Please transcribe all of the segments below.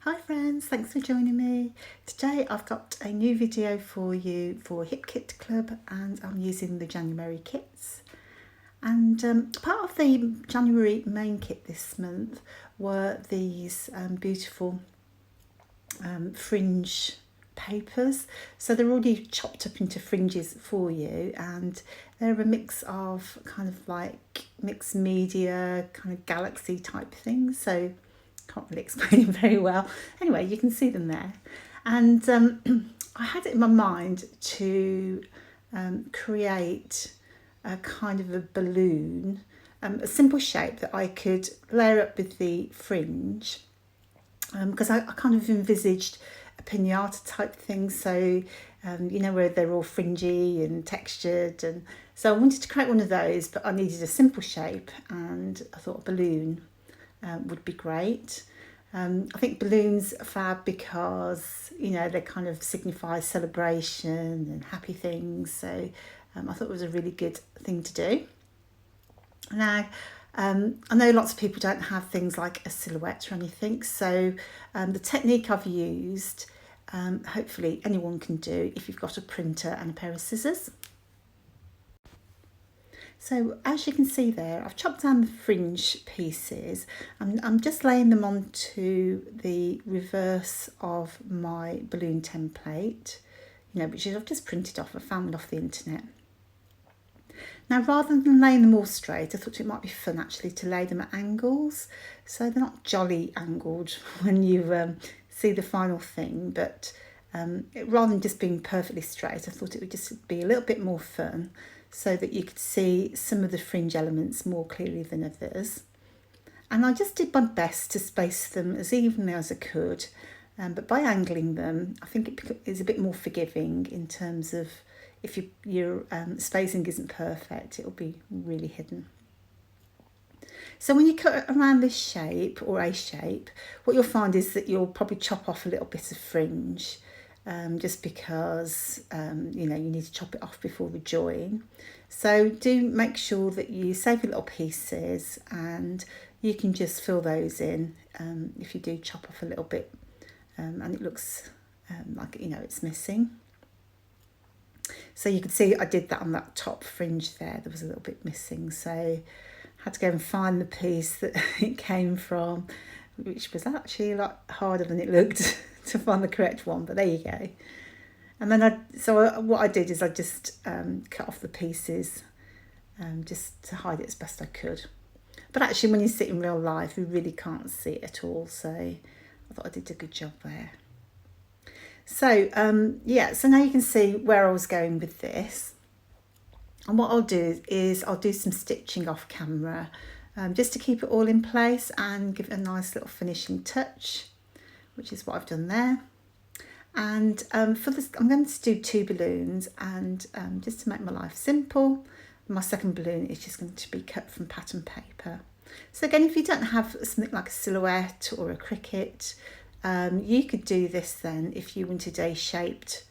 Hi friends, thanks for joining me. Today I've got a new video for you for Hip Kit Club, and I'm using the January kits. And part of the January main kit this month were these beautiful fringe papers. So they're already chopped up into fringes for you, and they're a mix of kind of like mixed media, kind of galaxy type things. So can't really explain it very well. Anyway, you can see them there. And I had it in my mind to create a kind of a balloon, a simple shape that I could layer up with the fringe, because I kind of envisaged a pinata type thing. So, where they're all fringy and textured. And so I wanted to create one of those, but I needed a simple shape, and I thought a balloon would be great. I think balloons are fab because, they kind of signify celebration and happy things. So I thought it was a really good thing to do. Now, I know lots of people don't have things like a silhouette or anything. So the technique I've used, hopefully anyone can do if you've got a printer and a pair of scissors. So as you can see there, I've chopped down the fringe pieces. I'm just laying them onto the reverse of my balloon template, which I've just printed off. I found it off the internet. Now, rather than laying them all straight, I thought it might be fun actually to lay them at angles. So they're not jolly angled when you see the final thing, but rather than just being perfectly straight, I thought it would just be a little bit more fun, so that you could see some of the fringe elements more clearly than others. And I just did my best to space them as evenly as I could, but by angling them, I think it is a bit more forgiving in terms of if your spacing isn't perfect, it'll be really hidden. So when you cut around this shape or a shape, what you'll find is that you'll probably chop off a little bit of fringe, just because you need to chop it off before the join. So do make sure that you save your little pieces, and you can just fill those in if you do chop off a little bit and it looks like it's missing. So you can see I did that on that top fringe there was a little bit missing, so I had to go and find the piece that it came from, which was actually a lot harder than it looked to find the correct one, but there you go. And then what I did is I just cut off the pieces just to hide it as best I could. But actually when you see it in real life, you really can't see it at all, so I thought I did a good job there. So so now you can see where I was going with this. And what I'll do is I'll do some stitching off camera, just to keep it all in place and give it a nice little finishing touch, which is what I've done there. And for this, I'm going to do 2 balloons, and just to make my life simple, my second balloon is just going to be cut from pattern paper. So again, if you don't have something like a silhouette or a cricket, you could do this then if you wanted a shaped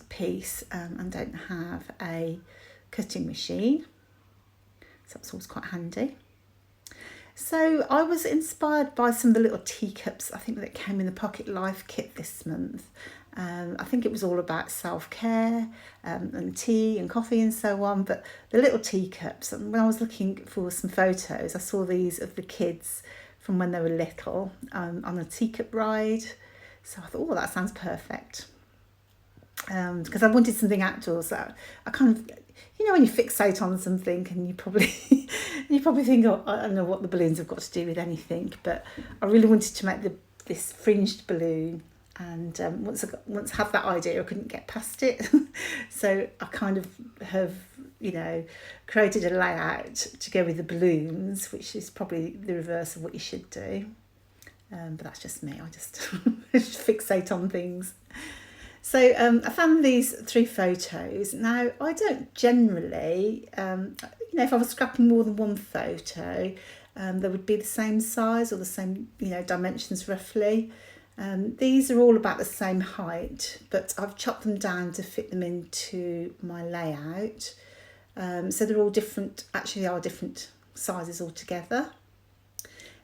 piece and don't have a cutting machine. So that's always quite handy. So I was inspired by some of the little teacups, I think, that came in the Pocket Life kit this month. I think it was all about self-care and tea and coffee and so on, but the little teacups, and when I was looking for some photos, I saw these of the kids from when they were little on a teacup ride. So I thought, that sounds perfect. Because I wanted something outdoors that I kind of, when you fixate on something and you probably think, I don't know what the balloons have got to do with anything, but I really wanted to make this fringed balloon, and once I had that idea, I couldn't get past it. So I kind of have created a layout to go with the balloons, which is probably the reverse of what you should do, but that's just me. I just fixate on things. So I found these 3 photos. Now, I don't generally, if I was scrapping more than one photo, they would be the same size or the same, dimensions roughly. These are all about the same height, but I've chopped them down to fit them into my layout. So they're all different, actually are different sizes altogether.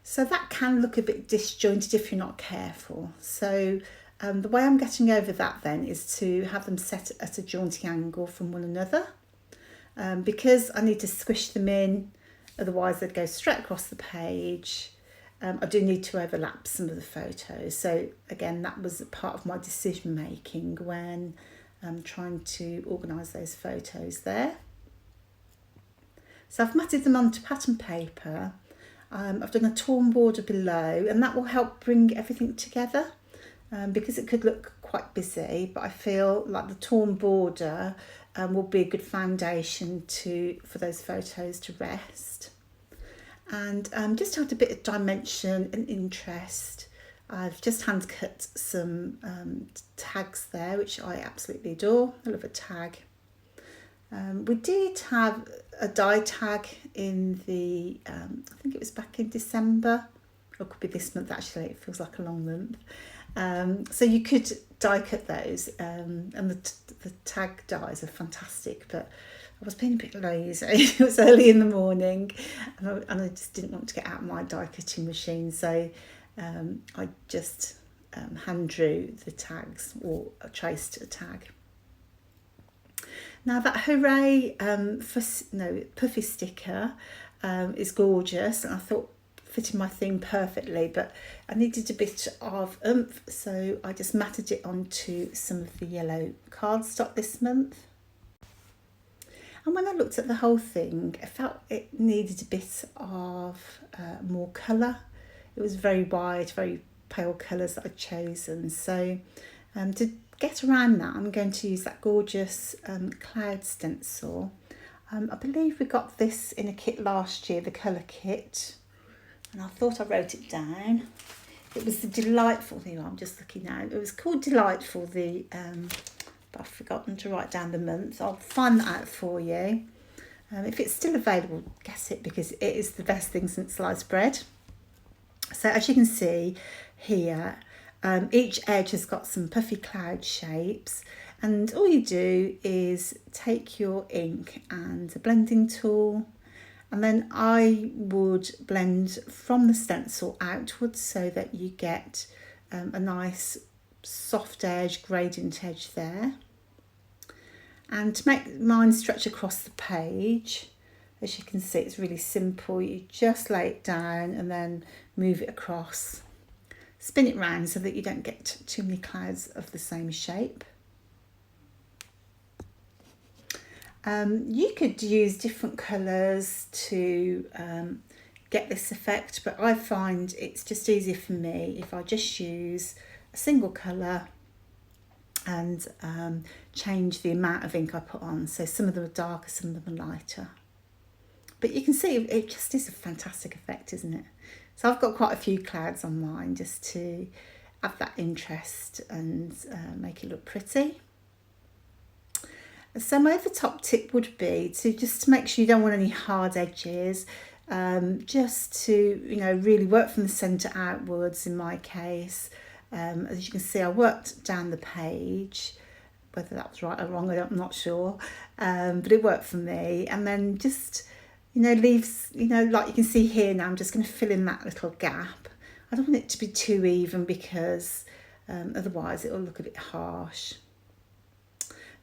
So that can look a bit disjointed if you're not careful. So the way I'm getting over that then is to have them set at a jaunty angle from one another. Because I need to squish them in, otherwise they'd go straight across the page. I do need to overlap some of the photos. So again, that was part of my decision making when trying to organise those photos there. So I've matted them onto pattern paper. I've done a torn border below, and that will help bring everything together because it could look quite busy, but I feel like the torn border will be a good foundation for those photos to rest. And just to add a bit of dimension and interest, I've just hand cut some tags there, which I absolutely adore. I love a tag. We did have a die tag in the, I think it was back in December, or it could be this month actually, it feels like a long month. So you could die cut those, and the tag dies are fantastic, but I was being a bit lazy. It was early in the morning and I just didn't want to get out my die cutting machine, so I just hand drew the tags, or traced a tag. Now that Hooray puffy sticker is gorgeous, and I thought fitted my theme perfectly, but I needed a bit of oomph, so I just matted it onto some of the yellow cardstock this month. And when I looked at the whole thing, I felt it needed a bit of more colour. It was very wide, very pale colours that I'd chosen. So to get around that, I'm going to use that gorgeous cloud stencil. I believe we got this in a kit last year, the colour kit, and I thought I wrote it down. It was the Delightful thing. I'm just looking now. It was called Delightful, but I've forgotten to write down the month. I'll find that out for you. If it's still available, guess it, because it is the best thing since sliced bread. So as you can see here, each edge has got some puffy cloud shapes, and all you do is take your ink and a blending tool, and then I would blend from the stencil outwards so that you get a nice soft edge, gradient edge there. And to make mine stretch across the page, as you can see, it's really simple. You just lay it down and then move it across. Spin it round so that you don't get too many clouds of the same shape. You could use different colours to get this effect, but I find it's just easier for me if I just use a single colour and change the amount of ink I put on. So some of them are darker, some of them are lighter. But you can see it just is a fantastic effect, isn't it? So I've got quite a few clouds on mine just to add that interest and make it look pretty. So my other top tip would be to make sure you don't want any hard edges, just to really work from the centre outwards in my case. As you can see, I worked down the page, whether that was right or wrong, I'm not sure, but it worked for me. And then just, leaves, like you can see here now, I'm just going to fill in that little gap. I don't want it to be too even because otherwise it'll look a bit harsh.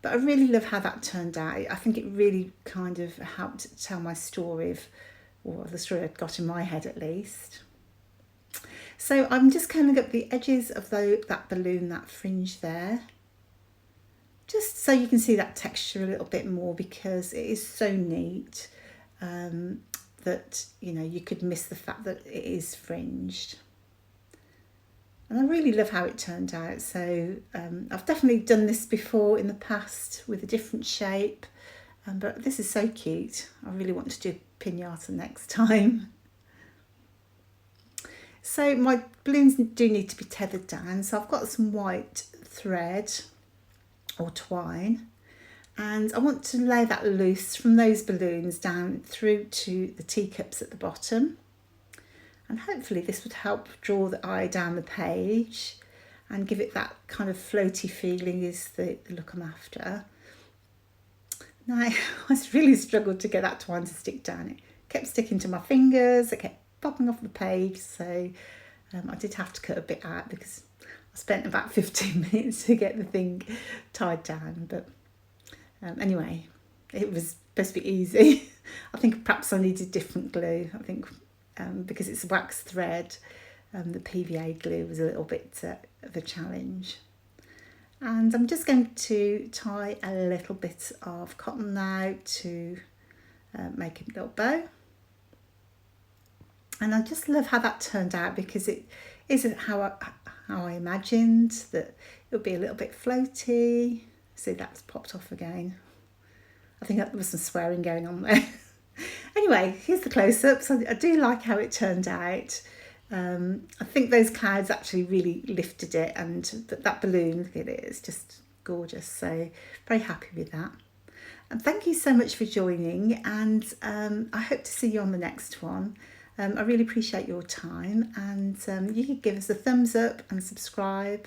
But I really love how that turned out. I think it really kind of helped tell my story or the story I'd got in my head at least. So I'm just curling up the edges of that balloon, that fringe there, just so you can see that texture a little bit more, because it is so neat that you could miss the fact that it is fringed. And I really love how it turned out. So I've definitely done this before in the past with a different shape, but this is so cute. I really want to do a pinata next time. So my balloons do need to be tethered down. So I've got some white thread or twine, and I want to lay that loose from those balloons down through to the teacups at the bottom. And hopefully this would help draw the eye down the page and give it that kind of floaty feeling is the look I'm after. Now, I really struggled to get that twine to stick down. It kept sticking to my fingers, I kept popping off the page, so I did have to cut a bit out because I spent about 15 minutes to get the thing tied down. But anyway, it was supposed to be easy. I think perhaps I needed different glue. I think because it's wax thread, the PVA glue was a little bit of a challenge. And I'm just going to tie a little bit of cotton now to make a little bow. And I just love how that turned out, because it isn't how I imagined, that it would be a little bit floaty. See, that's popped off again. I think there was some swearing going on there. Anyway, here's the close-ups. I do like how it turned out. I think those clouds actually really lifted it, and that balloon, look at it, it's just gorgeous. So very happy with that. And thank you so much for joining, and I hope to see you on the next one. I really appreciate your time, and you can give us a thumbs up and subscribe,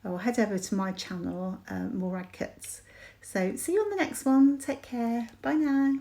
or head over to my channel, Morag. So see you on the next one. Take care. Bye now.